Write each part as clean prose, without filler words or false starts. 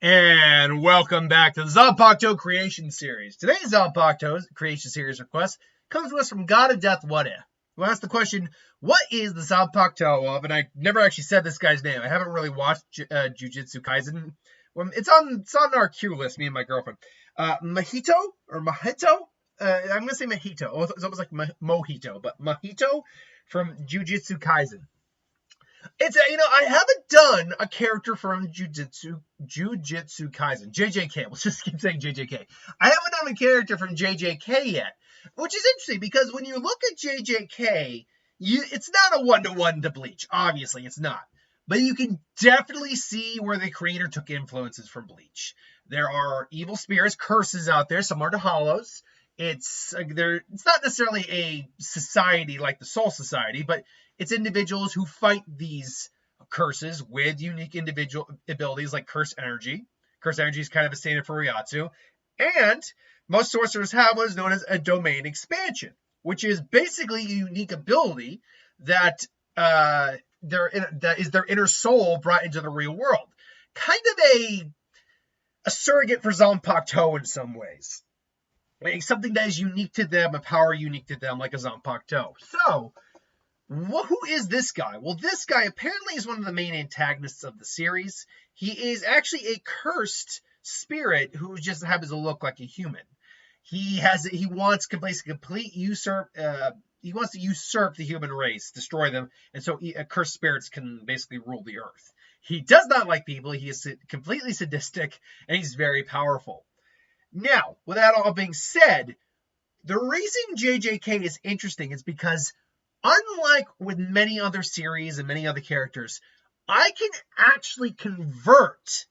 And welcome back to the Zanpakuto Creation Series. Today's Zanpakuto Creation Series request comes to us from God of Death What If, who asked the question, what is the Zanpakuto of, and I never actually said this guy's name. I haven't really watched Jujutsu Kaisen. Well, it's on our queue list, me and my girlfriend. Mahito? I'm going to say Mahito. It's almost like Mojito, but Mahito from Jujutsu Kaisen. I haven't done a character from Jujutsu Kaisen. JJK. Let's just keep saying JJK. I haven't done a character from JJK yet, which is interesting because when you look at JJK, it's not a one-to-one to Bleach. Obviously, it's not. But you can definitely see where the creator took influences from Bleach. There are evil spirits, curses out there, similar to Hollows. It's not necessarily a society like the Soul Society, but it's individuals who fight these curses with unique individual abilities like Curse Energy. Curse Energy is kind of a standard for Ryatsu. And most sorcerers have what is known as a domain expansion, which is basically a unique ability that is their inner soul brought into the real world. Kind of a surrogate for Zanpakuto in some ways. Like something that is unique to them, a power unique to them, like a Zanpakuto. So, who is this guy? Well, this guy apparently is one of the main antagonists of the series. He is actually a cursed spirit who just happens to look like a human. He wants to usurp the human race, destroy them, and so cursed spirits can basically rule the earth. He does not like people. He is completely sadistic, and he's very powerful. Now, with that all being said, the reason JJK is interesting is because unlike with many other series and many other characters, I can actually convert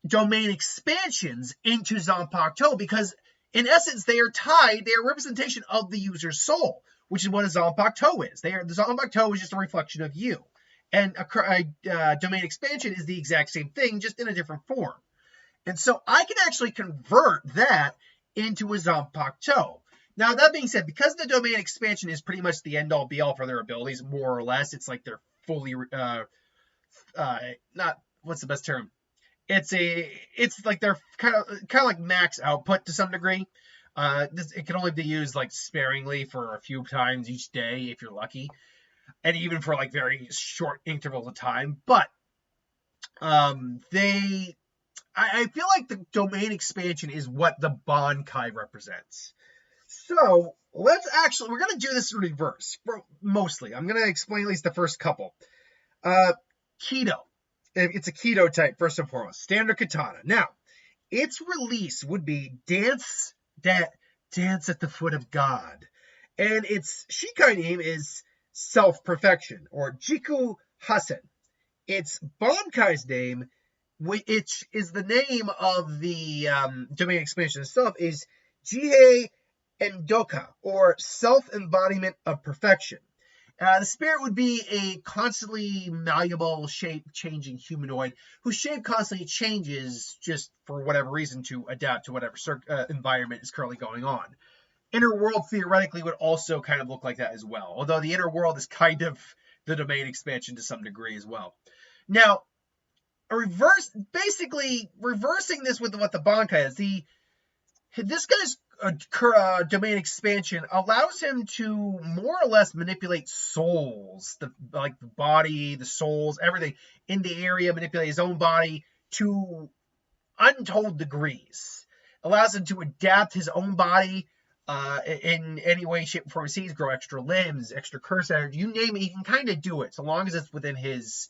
domain expansions into Zanpakuto because, in essence, they are tied. They are a representation of the user's soul, which is what a Zanpakuto is. The Zanpakuto is just a reflection of you. And a domain expansion is the exact same thing, just in a different form. And so I can actually convert that into a Zanpakuto. Now, that being said, because the domain expansion is pretty much the end-all be-all for their abilities, more or less, it's like they're fully, what's the best term? It's like they're kind of like max output to some degree. It can only be used like sparingly for a few times each day if you're lucky, and even for like very short intervals of time. But I feel like the domain expansion is what the Bankai represents. So we're going to do this in reverse, mostly. I'm going to explain at least the first couple. Keto. It's a Keto type, first and foremost. Standard katana. Now, its release would be Dance at the Foot of God. And its Shikai name is Self-Perfection, or Jiku Hasen. Its Bankai's name, which is the name of the domain expansion itself, is Jihei Endoka, or self-embodiment of perfection. The spirit would be a constantly malleable, shape-changing humanoid whose shape constantly changes just for whatever reason to adapt to whatever environment is currently going on. Inner world theoretically would also kind of look like that as well, although the inner world is kind of the domain expansion to some degree as well. Now, reversing this with what the Bankai is, this guy's domain expansion allows him to more or less manipulate souls, the body, the souls, everything in the area, manipulate his own body to untold degrees. Allows him to adapt his own body in any way, shape, or form he sees, grow extra limbs, extra curse energy, you name it, he can kind of do it, so long as it's within his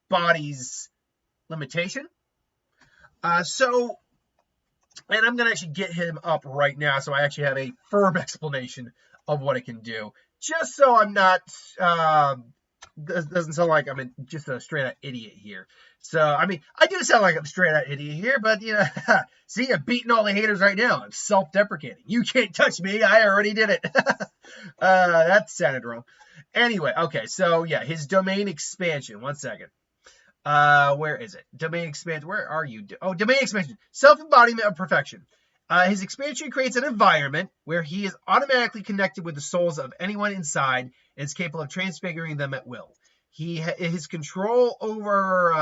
body's limitation. And I'm going to actually get him up right now, so I actually have a firm explanation of what it can do. Just so I'm not, doesn't sound like I'm just a straight-out idiot here. So, I do sound like I'm a straight-out idiot here, but, see, I'm beating all the haters right now. I'm self-deprecating. You can't touch me. I already did it. That sounded wrong. Anyway, okay, so, yeah, his domain expansion. One second. Where is it? Domain expansion. Where are you? Oh, domain expansion. Self-embodiment of perfection. His expansion creates an environment where he is automatically connected with the souls of anyone inside and is capable of transfiguring them at will. His control over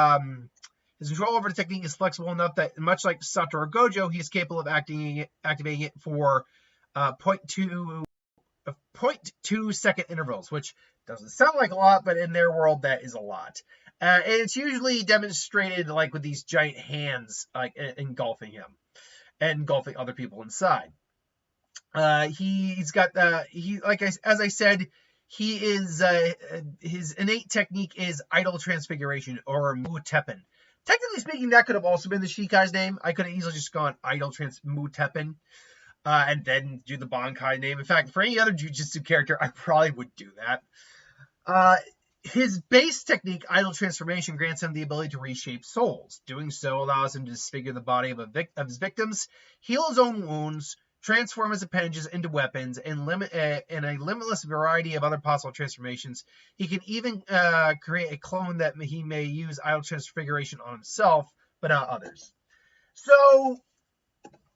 His control over the technique is flexible enough that, much like Satoru Gojo, he is capable of activating it for 0.2 second intervals, which doesn't sound like a lot, but in their world, that is a lot. And it's usually demonstrated like with these giant hands like engulfing him and engulfing other people inside. He's got as I said, he is his innate technique is idle transfiguration or Mu Teppen. Technically speaking, that could have also been the Shikai's name. I could have easily just gone idle Mu Teppen and then do the Bankai name. In fact, for any other Jujutsu character, I probably would do that. His base technique, idle transformation, grants him the ability to reshape souls. Doing so allows him to disfigure the body of his victims, heal his own wounds, transform his appendages into weapons, and in a limitless variety of other possible transformations. He can even create a clone that he may use idle transfiguration on himself, but not others. So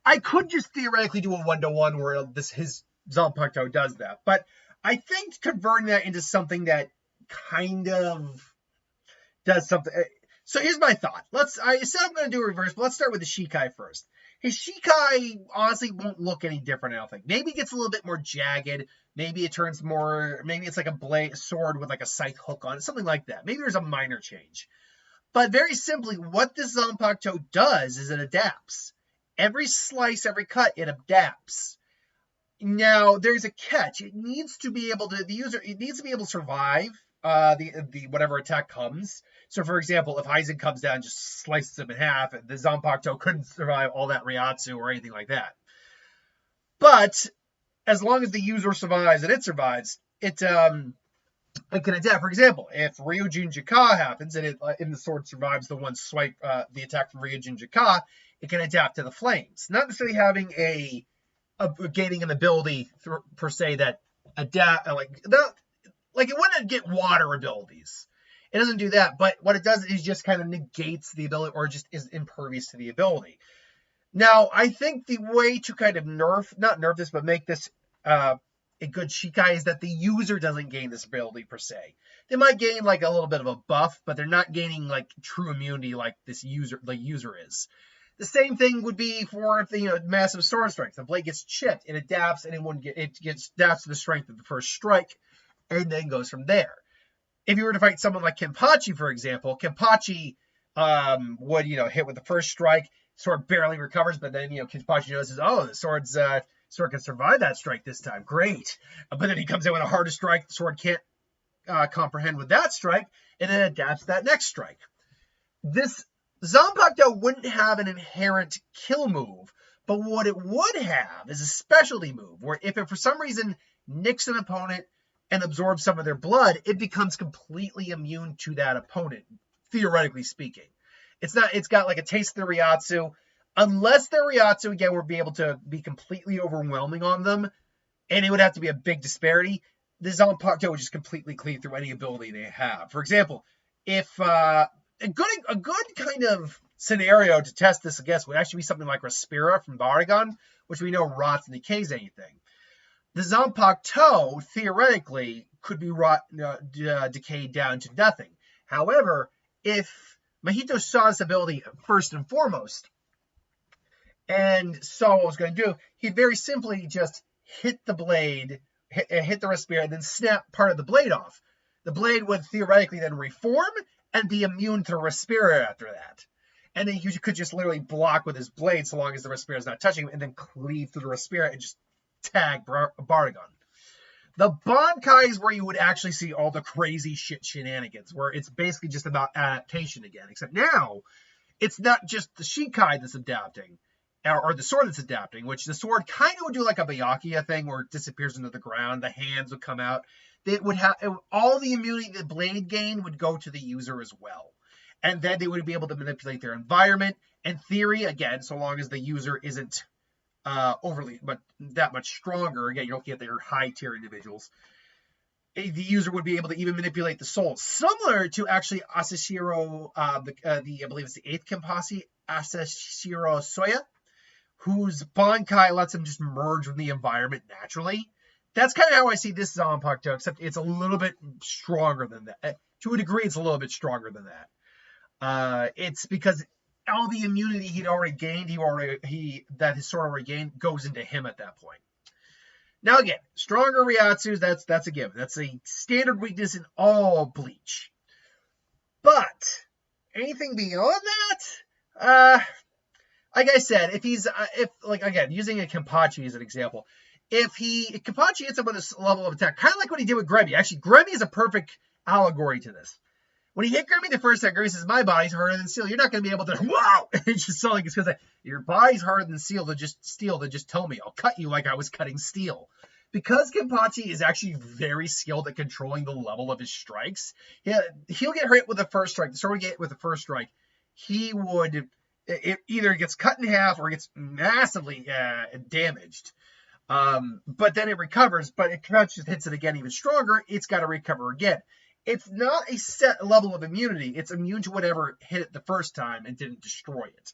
I could just theoretically do a 1-to-1 where his Zanpakuto does that, but I think converting that into something that kind of does something. So here's my thought. I said I'm going to do a reverse, but let's start with the Shikai first. His Shikai honestly won't look any different, I don't think. Maybe it gets a little bit more jagged. Maybe it turns more, maybe it's like a sword with like a scythe hook on it, something like that. Maybe there's a minor change. But very simply, what this Zanpakuto does is it adapts. Every slice, every cut, it adapts. Now, there's a catch. It needs to be able to, the user, it needs to be able to survive the whatever attack comes. So, for example, if Aizen comes down and just slices him in half, the Zanpakuto couldn't survive all that Ryatsu or anything like that. But as long as the user survives and it survives, it can adapt. For example, if Ryujin Jika happens and the sword survives the one swipe, the attack from Ryujin Jika, it can adapt to the flames. Not necessarily having gaining an ability per se that adapt like it wouldn't get water abilities. It doesn't do that, but what it does is just kind of negates the ability or just is impervious to the ability. Now, I think the way to kind of not nerf this, but make this a good Shikai is that the user doesn't gain this ability per se. They might gain like a little bit of a buff, but they're not gaining like true immunity like the user is. The same thing would be for the massive sword strike. The blade gets chipped, it adapts, and it adapts to the strength of the first strike, and then goes from there. If you were to fight someone like Kenpachi, for example, Kenpachi would hit with the first strike, sword barely recovers, but then Kenpachi notices, oh, the sword can survive that strike this time, great. But then he comes in with a harder strike, the sword can't comprehend with that strike, and then adapts to that next strike. This Zanpakuto wouldn't have an inherent kill move, but what it would have is a specialty move, where if it for some reason nicks an opponent and absorbs some of their blood, it becomes completely immune to that opponent, theoretically speaking. It's got like a taste of the Ryatsu. Unless their Ryatsu, again, would be able to be completely overwhelming on them, and it would have to be a big disparity, the Zanpakuto would just completely clean through any ability they have. For example, if a good kind of scenario to test this against would actually be something like Respira from Baragon, which we know rots and decays anything. The Zanpakuto, theoretically, could be decayed down to nothing. However, if Mahito saw this ability first and foremost, and saw what it was going to do, he'd very simply just hit the blade, hit the Respira, and then snap part of the blade off. The blade would theoretically then reform and be immune to Respira after that. And then he could just literally block with his blade so long as the Respira is not touching him, and then cleave through the Respira and just tag Baragon. The Bankai is where you would actually see all the crazy shenanigans, where it's basically just about adaptation again, except now it's not just the Shikai that's adapting, or the sword that's adapting, which the sword kind of would do like a Byakuya thing where it disappears into the ground, the hands would come out. All the immunity the blade gained would go to the user as well. And then they would be able to manipulate their environment. In theory, again, so long as the user isn't overly, but that much stronger. Again, you're looking at their high tier individuals. The user would be able to even manipulate the souls, similar to actually Asashiro, I believe it's the 8th Kenpachi, Asashiro Soya, whose Bankai lets him just merge with the environment naturally. That's kind of how I see this Zanpakuto, except it's a little bit stronger than that. To a degree, it's a little bit stronger than that. It's because all the immunity he'd already gained, that his sword already gained, goes into him at that point. Now again, stronger Ryatsus, that's a given. That's a standard weakness in all Bleach. But anything beyond that, like I said, again, using a Kenpachi as an example, if Kenpachi hits him with this level of attack, kind of like what he did with Gremmy. Actually, Gremmy is a perfect allegory to this. When he hit Gremmy the first time, Gremmy says, "My body's harder than steel. You're not going to be able to." Wow! It's just like it's because your body's harder than steel. To just tell me, I'll cut you like I was cutting steel. Because Kenpachi is actually very skilled at controlling the level of his strikes, he'll get hit with the first strike. The sword would get hit with the first strike. It either gets cut in half or gets massively damaged. But then it recovers. But if Kenpachi hits it again even stronger, it's got to recover again. It's not a set level of immunity. It's immune to whatever hit it the first time and didn't destroy it.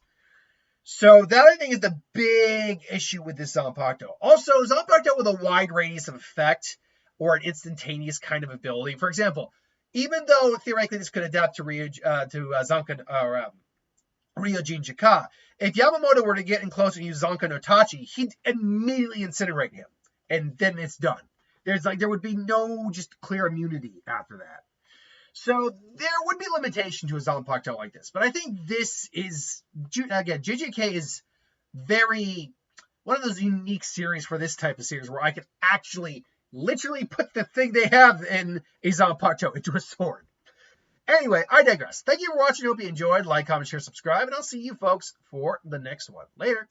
So that, I think, is the big issue with this Zanpakuto. Also, Zanpakuto with a wide radius of effect or an instantaneous kind of ability. For example, even though theoretically this could adapt to Ryujin Jika, if Yamamoto were to get in close and use Zanka no Tachi, he'd immediately incinerate him, and then it's done. There would be no just clear immunity after that. So there would be limitation to a Zanpakuto like this. But I think this is, again, JJK is one of those unique series for this type of series where I can actually literally put the thing they have in a Zanpakuto into a sword. Anyway, I digress. Thank you for watching. Hope you enjoyed. Like, comment, share, subscribe, and I'll see you folks for the next one. Later.